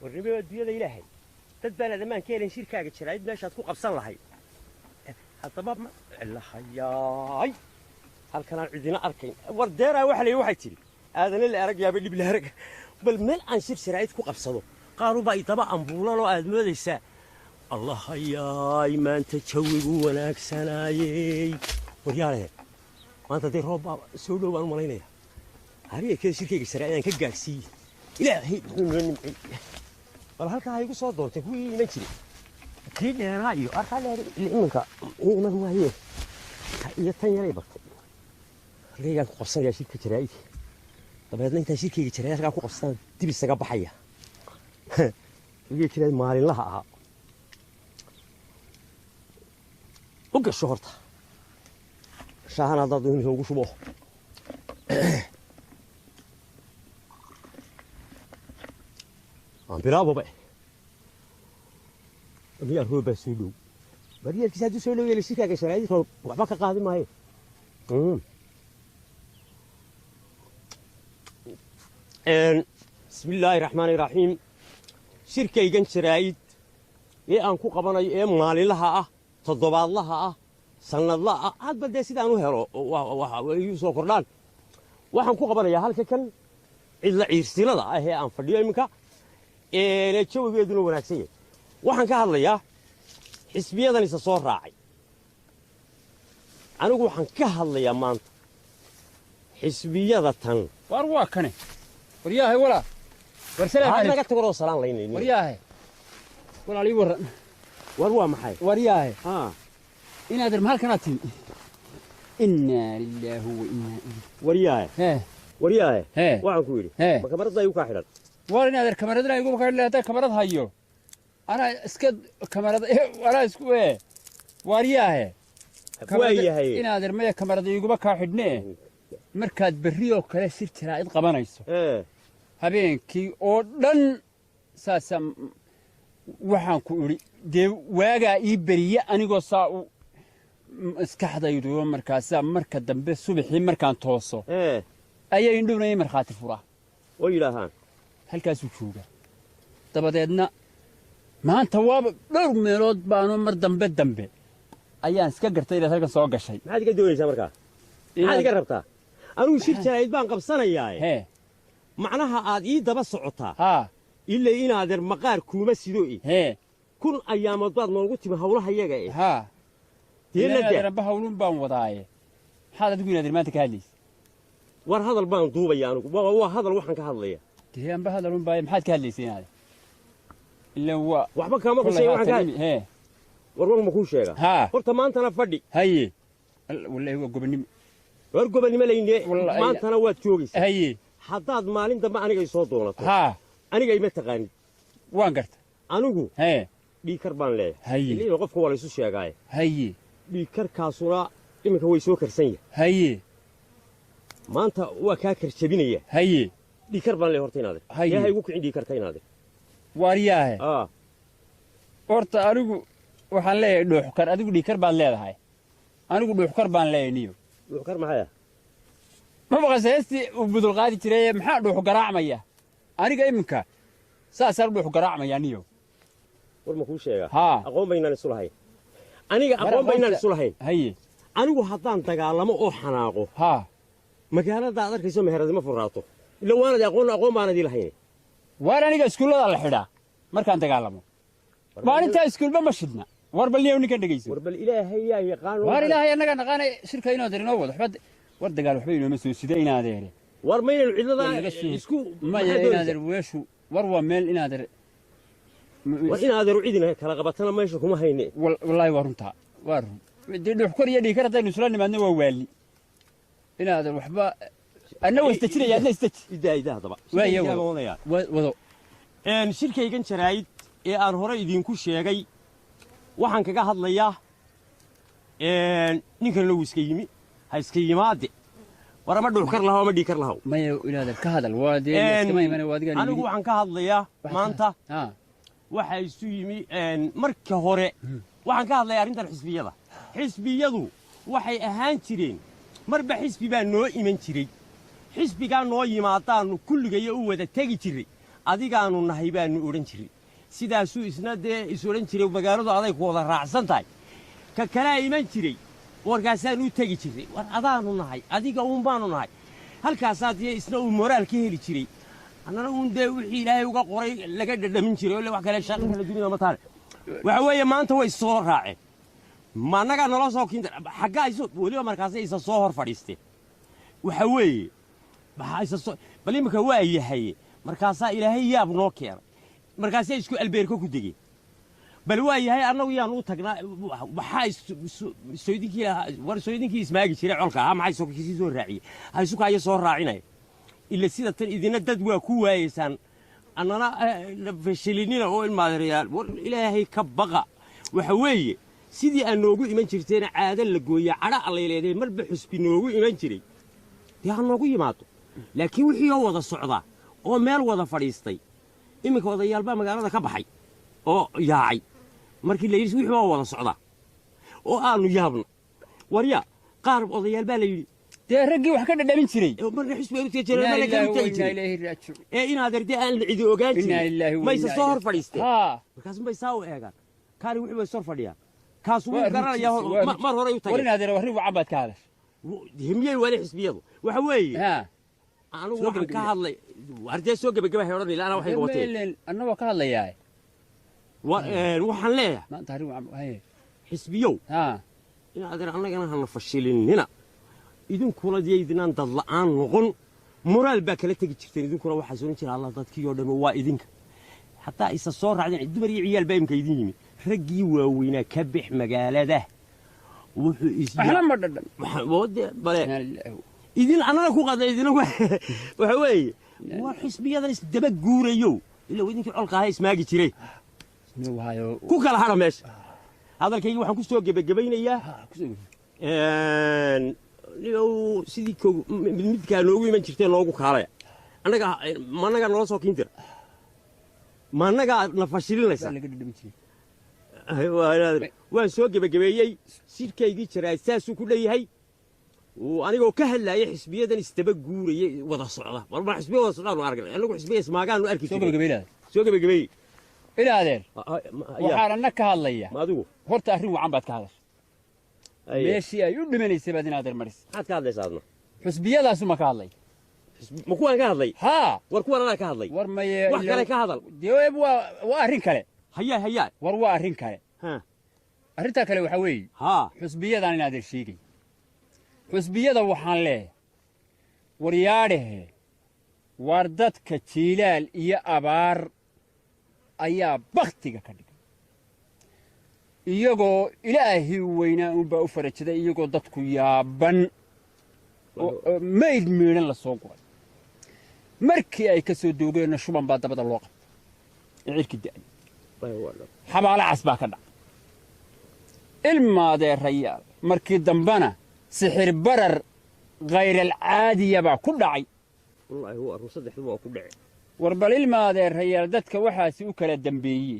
والربا الدنيا إلهي تدبان هذا ما كان شركة جرايد ماشي تكون قبصان لهي هذا باب الله حياي هل كان عندنا أركين ورديرة وحلي وحيتي هذا اللي أرجع باللي بالهرج بالمل عن شرايد تكون قبصانه قالوا بقى طبعا أنبولا أدمو ليس الله حياي ما أنت تشوي وناك سنايي ورياله ما أنت تروح سولو بالملايين هذه كذا شركة جرايد كجاكسي إلهي والله هلكا هيقول صوت دوتك هو يمشي كذا رأيه أرحل لإنك إيمان ما هي يتني عليه بقى ليه قصة يا شركة جرايد طب هذا أنت شركة جرايد قاعد قصة تبي تسقى بحية يجي كذا مالي لها وقع الشهرة شاهنا ضدهم يسوقوا شبوه برافو بقى ميال هو بس يلو بريال كيسادو سولو يلي شيكا كشرايد تو وحبا كقادم ما هي بسم الله الرحمن الرحيم شركة يجن شرايد إيه أنكو قبنا إيه مالي لها تضبط لها سند لها هاد بدي سيد أنو هرو ويوسف كردان وحنكو قبنا يا هالك كان إلا عيرسيلا ده هي أن فدي يمكا شو بيدلو وناكسية waxaan ka hadlayaa xisbiyadan isa soo raacay anigu waxaan ka hadlayaa maanta xisbiyada tan war waa kane wariyaahay wala war salaam alaykum naga tago salaam leeyahay wariyaahay wala ali waran war waa maxay wariyaahay inaad halkanaati inna lillahi wa inna wariyaahay wariyaahay waxaan ku yiri ma kamarada ay u ka xidhan war inaad kamarada ay ugu ka leedahay kamarada hayo أنا اسكت كاميرا أنا اسكت وارياه كويه إن هذا المية كاميرا يجوا بكا حدناه مركز بريو كلا سيرت رائد قبنا يسوع هبين كي أردن ساسم وحن كوري ده واجا يبريه أنا قصة اسكحد يدور مركز دم الصبح مركز توصل أي يندون مركز الفرح ويلهان هل كاسو شوجا تبادلنا ما أنت واب دور ميلود بانو مر دمبه أيان اسكا قرتي إلى هلكن سoo gashay maxaad ka doonaysaa markaa maxaad ka rabtaa anuu shir jarayd baan qabsanayaa macnaha aad ii daba socotaa ilaa inaad maqaar kuuma sido kun ayaamood baad noogu timi hawlaha iyaga deelada ba hawlun baan wadaaye maxaad adigu inaad maanta ka hadlaysaa war hadal baan duubaya anigu waa hadal waxaan ka hadlayaa deeyan ba hadalun baa maxaad ka hadlaysaa inaad إلا هو وحبك كم أقول شيء واحد ورور ما كل شيء قلت ما أنت أنا فدي هاي ولا هو قبني ورقبني ملايين ما أنت أنا واد شوقي هاي حطات مالين تبع أنا جاي صوت ولا أنا جاي متغني وانقرت أنا جو هاي بيكربان له هاي اللي يوقف هو ليسوس يا جاي هاي بيكر كاسورا إما هو يسوكر سنية هاي ما أنت وكاكر شبينية هاي بيكربان له هرتين هذا يا هاي وقع عندي كرتين هذا وارياه horta anigu waxaan leeyahay dhuuxkar adigu dhiikar baan leedahay anigu dhuuxkar baan leeyahay niyo dhuuxkar maxay ma baqaseesti u budul qaadi jiray maxaa dhuux garaacmaya aniga iminka saas dhuux garaacmaya niyo war ma ku sheega aqoon baynaan isu lahayn aniga aqoon baynaan isu lahayn haye anigu haddaan dagaalamo oo xanaaqo magaalada aad arkayso meheradima furaato ila waanad aqoon baanad lahayn war aniga iskuulada la xidhaa markaan dagaalamo maalinta iskuulba ma shidna war bal niyow ninkan dhageyso war bal ilaahay yaa yaqaan war ilaahay anaga naqaan shirka inoo dirino wada xubad war dagaal waxba inoo ma soo sida inaadeere war ma inuu cidlada isku ma inaadeer weeshu war waa meel inaadeer war inaadeer cidina kala qabatana meesha kuma hayne wallahi waa runta war dhuux kor iyo dhiikar hadaynu isla nimaadna waa waali inaadeer waxba أنا واستجينا يا أنا استج. إذا طبعا. ويا وضو. شركة يجن شرايد أرهورا يدين كل شيء جاي. وحن كجا هذا ليا. نيكر لو سكيمي. هاي سكيمات. ورا ما دوكر لها وما ديكر لها. ما يقول هذا كهذا الوادي. ما من الوادي أنا وحن كهذا ليا. ما أنت. وحي سويمي مركه هوري. وحن كهذا ليا أنت الحسبية ذا. حسبية ذو. وحي أهان ترين. مربع حسبي بان نوع إيمان تري. حسبي كان نوع يماتان كل جاي هو ده تجي تري adigaanu nahay baanu odhan jiray sidaasuu isna dee is odhan jiray magaaladu aday ku wada raacsan tahay ka kalaa iman jiray warkaasaan u tegi jiray war adaanu nahay adiga uun baanu nahay halkaasaa dee isna uu moraal ka heli jiray annana uun dee wixii ilaahay uga qoray laga dhadhamin jiray oo wax kale shaqo kala dunida ma taale waxa weeye maanta way soo raaceen ma annaga nala soo kiinta xagga isu weliba markaasay isa soo hor fadhiisteen waxa weeye maxaa isa soo bal imika waa yahay markaasaa ilaahay yaab noo keenay markaasay isku albeerka ku degeen bal waa yahay annagu yaan u tagnaa waxaa sooydinkii ismaagi jiray colka ah maxay soo raaciyey haysukaaya soo raacinaya ila sida tan idina dad waa ku waayeysaan annana fashilinina oo ilmaadareyaal war ilaahay ka baqa waxa weeye sidii aan noogu iman jirteena caado la gooya cadha allayleeday marba xusbi noogu iman jiray dee ha noogu yimaado laakiin wixii oo wada socda oo meel wada fadhiistay iminka odayaal baa magaalada ka baxay oo yaacay markii la yidhi wixii waa wada socda oo aanu yaabna warya qaar odayaal baa la yidhi dee raggii wax ka dhadhamin jiray marna xusbi u jiray ee inaad ardee aan cidi ogaan jirin maysa soo hor fadhiisteen markaas bay saa u eegaan kaani wixii bay sor fadhiyaan kaas wuu garanayaa mar hore u tagay war inaad warri wacan baad ka hadash himiyey wali xisbiyadu waxa weeye anigu waxaan ka hadlay ardee soo gabagabahay odhan ilaa anaa waxay wateen annagoo ka hadlayaa waxaan leeyahay maanta arrin wacan xisbiyow inaad annagana hana fashilinina idinkuna diyaydinaan dad la'aan noqon moraal baa kala tegi jirteen idinkuna waxaa soo jira allah dadkii oo dhan waa idinka hataa isa soo raacdeen dumar iyo ciyaal baa imka idin yimid raggii waaweynaa ka bix magaalada wuxuu isla ma dhadhan bale idin annaga ku qaday idin waxa weeye waa xisbiyadan isdaba guurayo ilaa idinkii colka ahaa ismaagi jiray ku kala hara meesha hadalkayga waxaan ku soo gebagabaynayaa sidii midkaa noogu iman jirtee noogu kaalaya annaga nala soo kiintira ma annagaa na fashilinaysa waan soo gebagabeeyey sirkaygii jiraa saasuu ku leeyahay anigoo ka hadlaaya xisbiyadan isdaba guuraya wada socda marma xisbiya wada socdaanu aragnay anagu xisbiya ismaagaanu arki jiray soo gebagabeeyey ilaadeer waxaan anna ka hadlaya adigu horta arrin wacan baad ka hadashay meeshii ay u dhimanaysay baad inaadeer maris maxaad ka hadlaysaa adna xusbiyadaasu ma ka hadlay ma kuwaan ka hadlay haa war kuwan anaa ka hadlay war maye wax kale ka hadal dee waa arrin kale hayaa war waa arrin kale arrintaa kale waxaa weeye xusbiyadaan inaadeer sheegay xusbiyada waxaan leeyahay waryaadhahe war dadka jiilaal iyo abaar ayaa bakhtiga ka dhigay iyagoo ilaahii weynaa unbaa u farajaday iyagoo dadku yaaban mayd miidhan la soo guray markii ay ka soo doogeenna shuban baa dabada loo qabtay ee cirki da'ay xabaalo cas baa ka dhacay ilmaadeerayaal markii dambana sixir barar khayral-caadiya baa ku dhacay war bal ilmaadeerayaal dadka waxaasi u kala dembeeye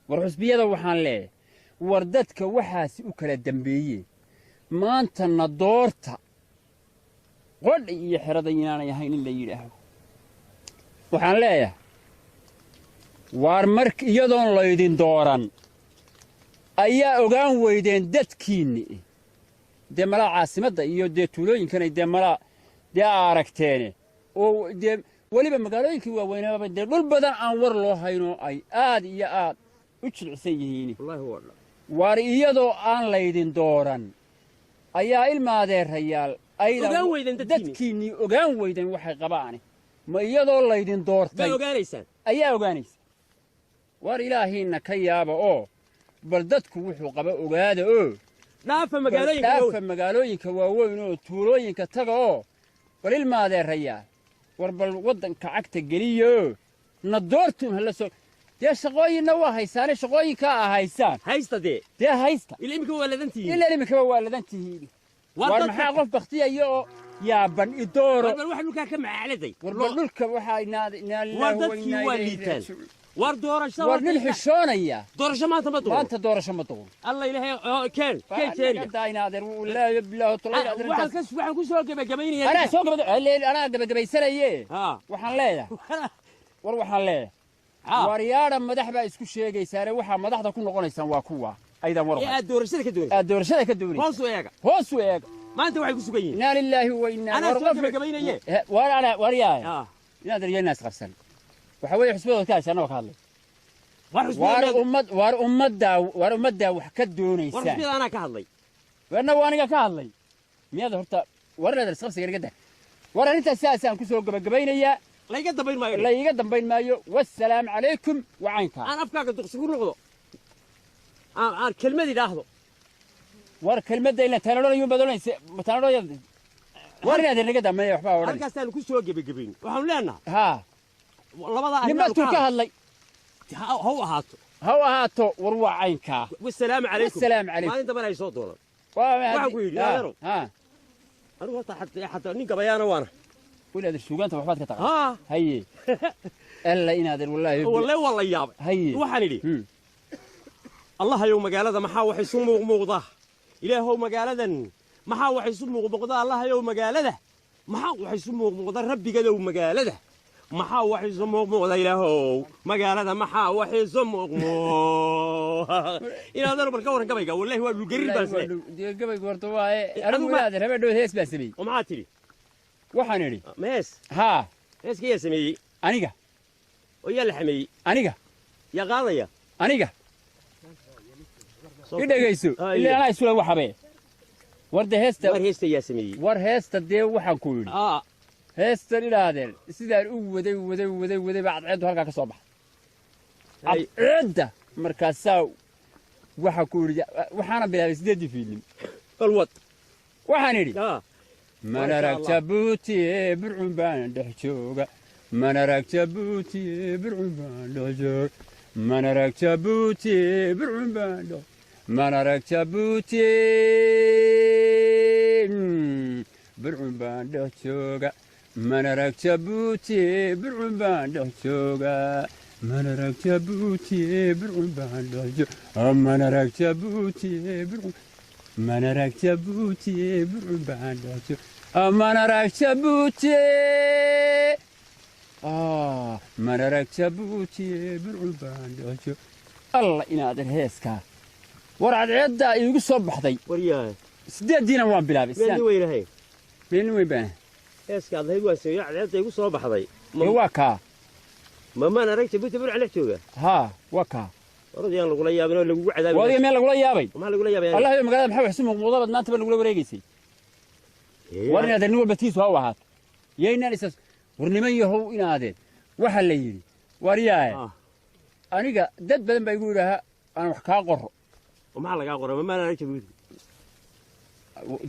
war xusbiyada waxaan leeyahay war dadka waxaasi u kala dembeeye maantana doorta qodha iyo xerada inaanay ahayn in la yidhaaho waxaan leeyahay waar iyadoon laydin dooran ayaa ogaan weydeen dadkiinni dee malaa caasimadda iyo dee tuulooyinkanay dee malaa dee aragteene oo dee weliba magaalooyinkii waaweynaba dee dhul badan aan war loo haynoo ay aad iyo aad u jilcsan yihiin waar iyadoo aan laydin dooran ayaa ilmaadeerayaal dadkiinnii ogaan weydeen waxay qabaani ma iyadoo laydin doortay ayaa ogaanaysa waar ilaahiinna ka yaaba oo bal dadku wuxuu qaba ogaada oo dhaafa magaalooyinka waaweyn oo tuulooyinka taga oo bal ilmaadeerayaal war bal waddanka cagta geliyo na doortuun hala soo dee shaqooyinna waa haysaane shaqooyinkaa a haysaan haysta dee haysta ilaa imika waa ladan tihiin ilaa imikaba waa ladan tihiin war maxaa qof baktiyaya oo yaaban idooro war wax dhulkaa ka macaaladay war bal dhulka waxaa war dadkii waa liitaan war doorasho war nin xishoonaya doorasho maanta ma doon maanta doorasho ma doon alla ilaahay keen jeeriga daaynaadar wallaahi bilaahi talaa waxaan ku soo gabagabaynayaa anaa gabagabaysanaye waxaan leeyahay war waxaan leeyahay waryaadha madax baa isku sheegaysaane waxaa madaxda ku noqonaysaan waa kuwa aydan war aad doorashada ka doonaysa aad doorashada ka doonaysa hoos u eega maanta waxay ku sugan yihiin inna lillahi wa inna ilaihi raaji'uun waryahay inaad riyaynaas qabsan waxa weeye xusbadooda ka haysanoo ka hadlay war ummadda wax ka doonaysa war xusbada anaa ka hadlay warna waa aniga ka hadlay miyaad horta warneeda isqabsiga naga dah war arrintaas sidaasaan ku soo gabagabaynayaa la iga dambayn maayo wassalaamu calaykum wacaynka aan afkaaga duqsi ku noqdo aan kelmad idhaahdo war kelmadda ila tanadholayuun baad odhanaysa tanadhoyad war inaad naga dambeeya waxbaa odhan halkaasaan ku soo gebagabayn waxaanu leenahay haa labada nimadkuu ka hadlay ha u ahaato war waa caynkaa wassalaamu calaykum maalin dambana ay soo doonaan waxaan ku yidhi adeero anigu horta xataa nin gabayaana waana ولاد السوقان تبع حبات كتاع هي الا ان هذا والله يابا هي waxaan idhi allah ayow magaalada maxaa wax isu muuqda ilaahow magaaladan maxaa wax isu muuqda allah ayow magaalada maxaa wax isu muuqda rabbigadow magaalada maxaa wax isu muuqda ilaahow magaalada maxaa wax isu muuqmo inaad markaa waran gabayga wallahi waa dhulgariir baan sameeyay gabayga horta waa anigu walaad rabadhow hees baan sameeyay maxaa tiri waxaan idhi mees haa heeska yaa sameeyey aniga oo yaa la xameeyey aniga yaa qaadaya aniga i dhegayso ilaa anaa isula waxabe warda heesta yaa sameeyey war heesta dee waxaan ku yidhi heestan idhaahdeen sidaan u waday baa cadceeddu halkaa ka soo baxay cadceedda markaasaa waxaa ku yidhi waxaana bilaabay 8 fiidnim balwad waxaan idhi manarag jabuuti burcun baan dhex jooga manarag jabuuti burcun baan dhex jooga manarag jabuuti burcun baan dhex manarag jabuuti burcun baan dhex jooga manarag jabuuti burcun baan dhex jooga manarag jabuuti burcun baan dhex jooga manarag jabuuti burcun manarag jabuuti burcun baan dhex jooga manarag jabuuti manarag jabuuti burcun baan dhex jooga alla inaadan heeskaa war cadceeddaa iigu soo baxday waryahay 8diina waan bilaabay meel weyn baan heeska adhayd waa sameeyay cadceedda iigu soo baxday waa kaa ma manarag jabuuti burcun dhex jooga haa waa kaa waradiyaan lagula yaabin oo lagugu cadaabay wadiga meel lagula yaabay maxaa lagula yaabay allah iyo magaalada maxaa wax si muuqda badnaanta baa lagula wareegaysay war inaad nin walba tiisu ha u ahaato yaynaan isas war niman yahow inaadeen waxa la yidhi waryahay aniga dad badan baa igu yidhaaha aan wax kaa qoro maxaa lagaa qora ma manarag jabuuti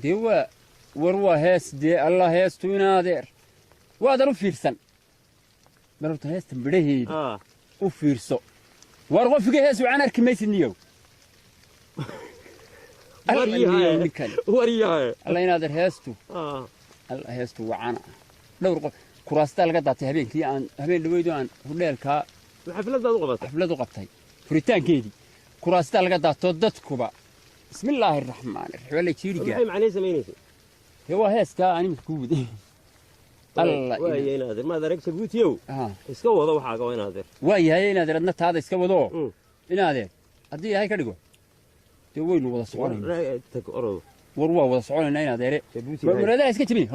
dee war waa hees dee allah heestu inaadeer waadan u fiirsan marabta heesta midhaheeda u fiirso war qofkii hees wacan arki maysid niyow waryahay alla inaadeer heestu alla heestu wacana dhowr qof kuraastaa laga daatay habeenkii aan habeen dhaweydo aan hudheelkaa xaflad u qabtay furitaankeedii kuraastaa laga daatoo dadkuba bismillaahi araxmaan raxiim wala jiiriga maxay macnay samaynaysaa dee waa heeskaa aan imika kuu waday alla waaye inaadeer maad arag jabuutiyow iska wado waxaaga waa inaadeer waayahay inaadeer adna taada iska wadoo inaadeer haddii yahay ka dhigo dee waynu wada soconaynaa war waa wada soconaynaa inaadeere muraadaha iska jibin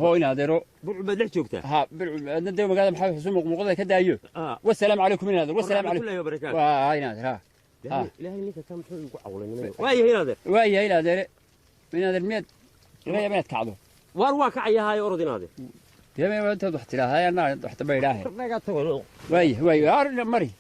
hoo inaadeero burcun baad dhex joogtaa ha adna dee magaalada maxaa xusu muuqmuuqada ka daayo wasalaamu calaykum inaadeer wasalaamu calaykum waa inaadeer ha ilaahay ninka ka muxuu igu cawlay waayahay inaadeer waayahay inaadeere inaadeer miyaad laga yaaba inaad kacdo waar waa kacayahay orod inaadeer dee ma intaad wax tidhaahaa anaa wax damba idhaahe waayahay mari